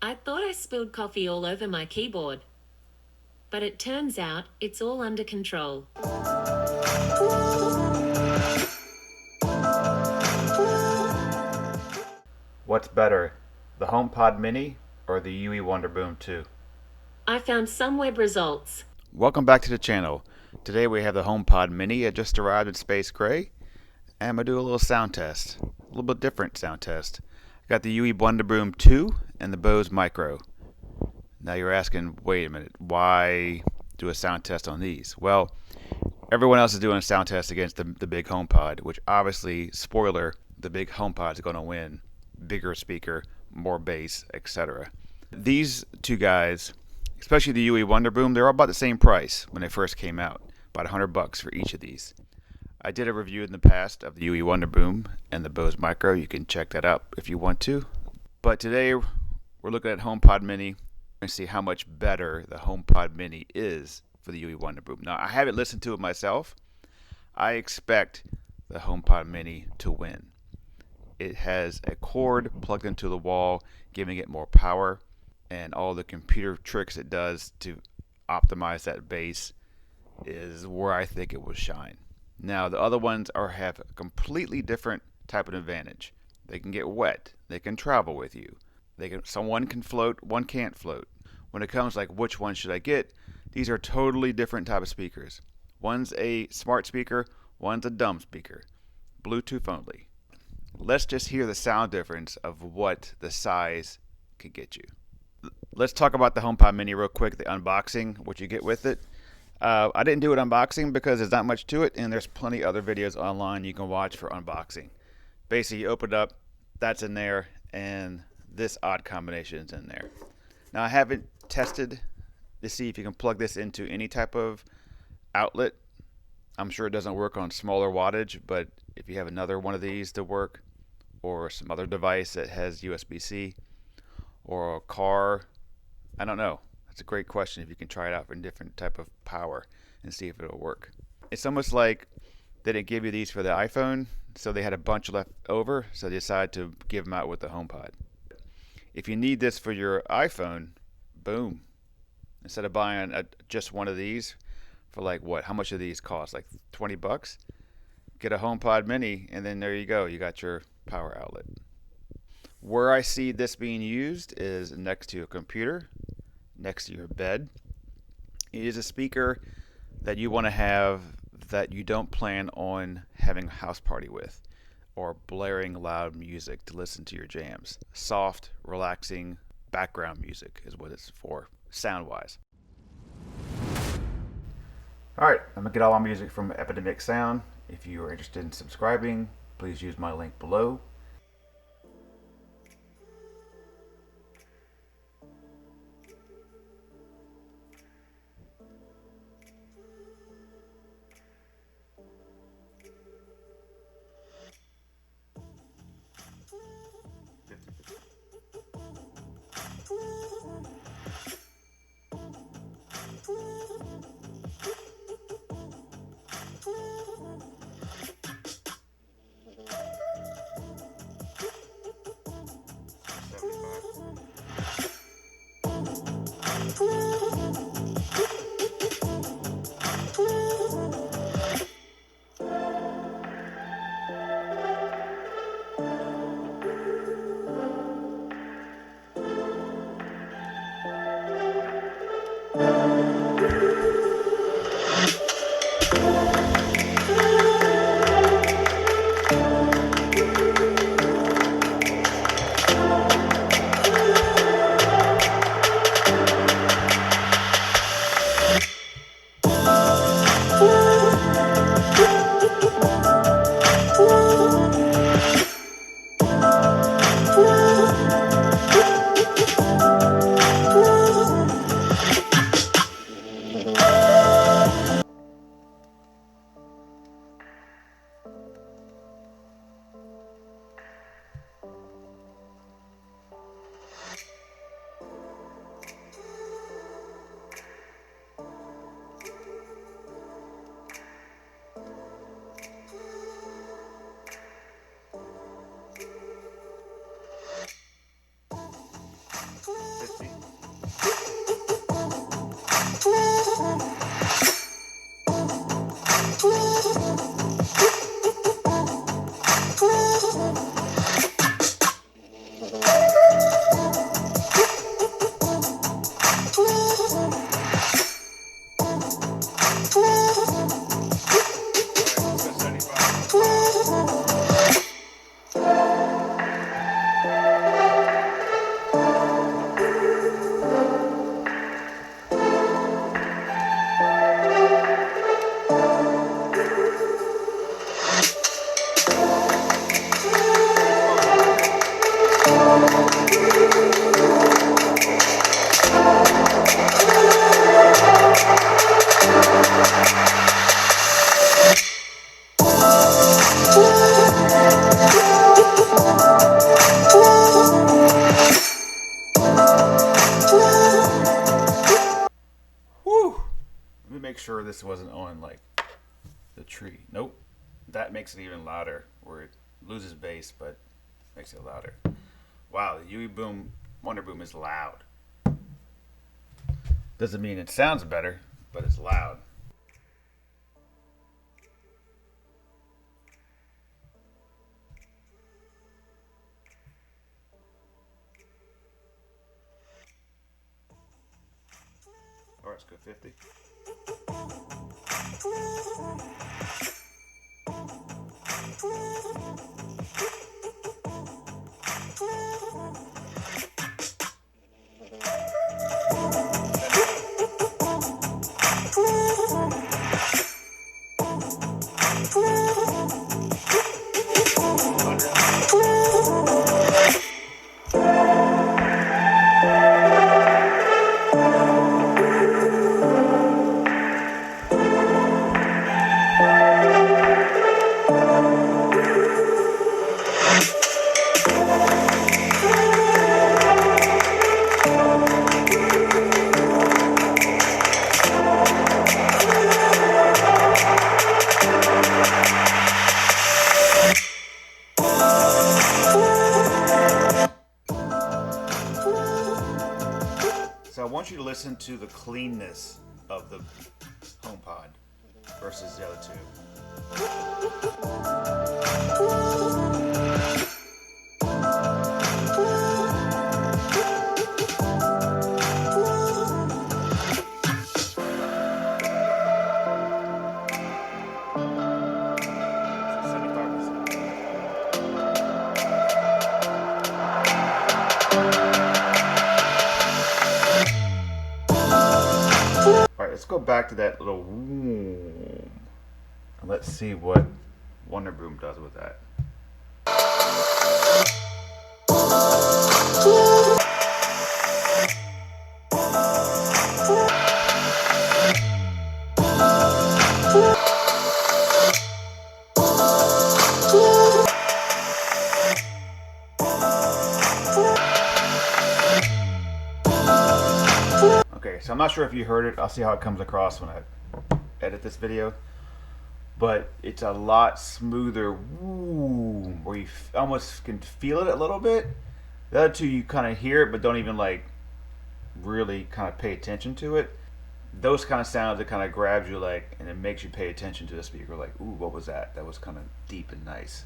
I thought I spilled coffee all over my keyboard. But it turns out it's all under control. What's better, the HomePod Mini or the UE Wonderboom 2? I found some web results. Welcome back to the channel. Today we have the HomePod Mini. It just arrived in Space Gray. And I'm going to do a little sound test. A little bit different sound test. I got the UE Wonderboom 2 and the Bose Micro. Now you're asking, wait a minute, why do a sound test on these? Well, everyone else is doing a sound test against the big HomePod, which obviously, spoiler, the big HomePod is going to win. Bigger speaker, more bass, etc. These two guys, especially the UE Wonderboom, they're all about the same price when they first came out, about $100 for each of these. I did a review in the past of the UE Wonderboom and the Bose Micro. You can check that out if you want to. But today we're looking at HomePod Mini and see how much better the HomePod Mini is for the UE Wonderboom. Now, I haven't listened to it myself. I expect the HomePod Mini to win. It has a cord plugged into the wall, giving it more power, and all the computer tricks it does to optimize that bass is where I think it will shine. Now, the other ones have a completely different type of advantage. They can get wet. They can travel with you. Someone can float, one can't float. When it comes like which one should I get, these are totally different type of speakers. One's a smart speaker, one's a dumb speaker. Bluetooth only. Let's just hear the sound difference of what the size could get you. Let's talk about the HomePod Mini real quick, the unboxing, what you get with it. I didn't do an unboxing because there's not much to it, and there's plenty other videos online you can watch for unboxing. Basically, you open it up, that's in there, and this odd combination is in there. Now, I haven't tested to see if you can plug this into any type of outlet. I'm sure it doesn't work on smaller wattage, but if you have another one of these to work, or some other device that has USB-C, or a car, I don't know. That's a great question if you can try it out for a different type of power and see if it'll work. It's almost like they didn't give you these for the iPhone, so they had a bunch left over, so they decided to give them out with the HomePod. If you need this for your iPhone, boom. Instead of buying just one of these for like what? How much do these cost? Like $20? Get a HomePod Mini, and then there you go. You got your power outlet. Where I see this being used is next to a computer, next to your bed. It is a speaker that you want to have that you don't plan on having a house party with or blaring loud music to listen to your jams. Soft, relaxing background music is what it's for, sound-wise. Alright, I'm going to get all my music from Epidemic Sound. If you are interested in subscribing, please use my link below. Make sure this wasn't on like the tree. Nope. That makes it even louder, where it loses bass but makes it louder. Wow, the Wonderboom is loud. Doesn't mean it sounds better, but it's loud. Alright, let's go 50. So I want you to listen to the cleanness of the HomePod versus the other two. Let's go back to that little whoom, and let's see what Wonderboom does with that. Okay, so I'm not sure if you heard it. I'll see how it comes across when I edit this video. But it's a lot smoother, where you almost can feel it a little bit. The other two, you kind of hear it, but don't even like really kind of pay attention to it. Those kind of sounds, it kind of grabs you, like, and it makes you pay attention to the speaker. Like, ooh, what was that? That was kind of deep and nice.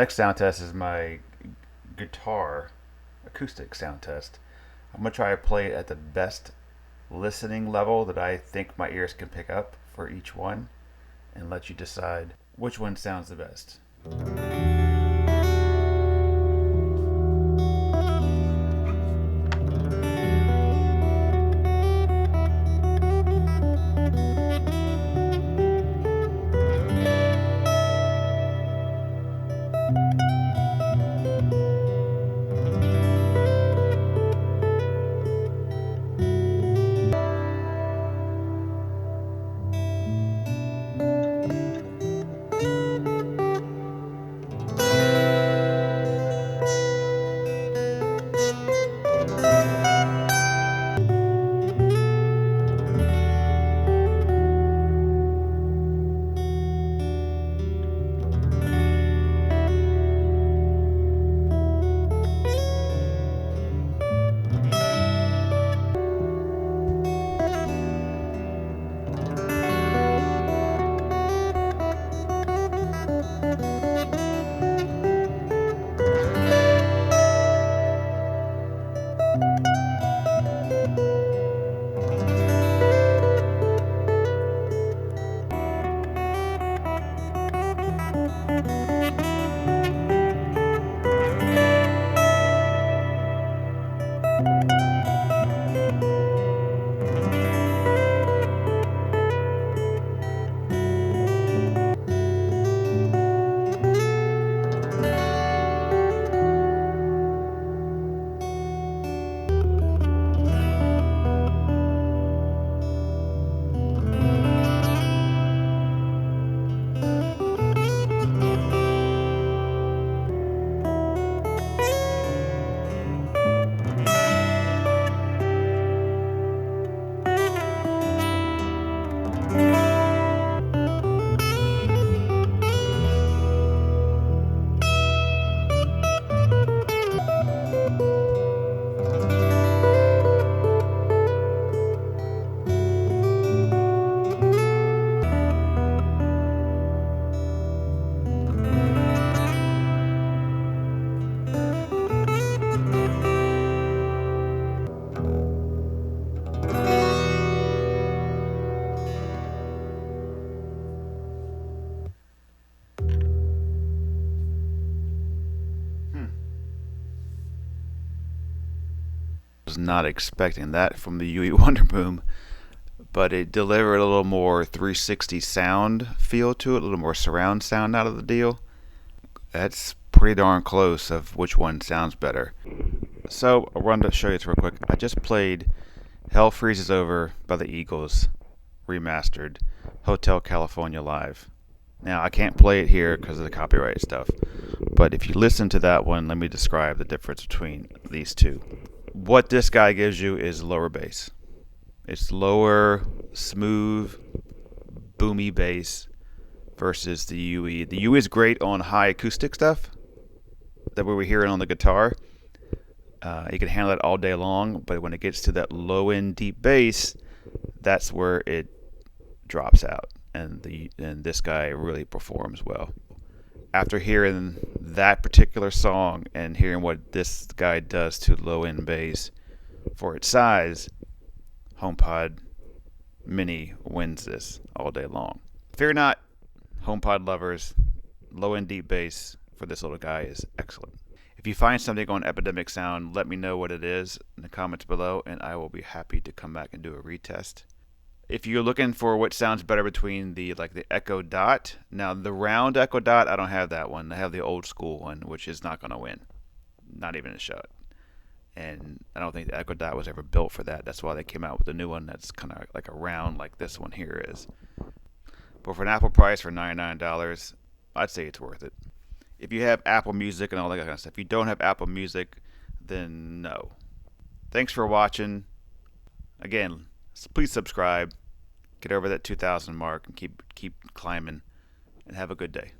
next sound test is my guitar acoustic sound test. I'm going to try to play it at the best listening level that I think my ears can pick up for each one, and let you decide which one sounds the best. Was not expecting that from the UE Wonderboom, but it delivered a little more 360 sound feel to it, a little more surround sound out of the deal. That's pretty darn close of which one sounds better. So I wanted to show you this real quick. I just played Hell Freezes Over by the Eagles remastered, Hotel California Live. Now I can't play it here because of the copyright stuff, but if you listen to that one, let me describe the difference between these two. What this guy gives you is lower bass. It's lower, smooth, boomy bass versus the UE. The UE is great on high acoustic stuff that we were hearing on the guitar. You can handle it all day long, but when it gets to that low end deep bass, that's where it drops out, and this guy really performs well. After hearing that particular song and hearing what this guy does to low end bass for its size, HomePod Mini wins this all day long. Fear not, HomePod lovers, low end deep bass for this little guy is excellent. If you find something on Epidemic Sound, let me know what it is in the comments below, and I will be happy to come back and do a retest. If you're looking for what sounds better between the Echo Dot, now the round Echo Dot, I don't have that one. I have the old school one, which is not going to win. Not even a shot. And I don't think the Echo Dot was ever built for that. That's why they came out with a new one that's kind of like a round like this one here is. But for an Apple price for $99, I'd say it's worth it. If you have Apple Music and all that kind of stuff. If you don't have Apple Music, then no. Thanks for watching. Again, please subscribe, get over that 2,000 mark, and keep climbing, and have a good day.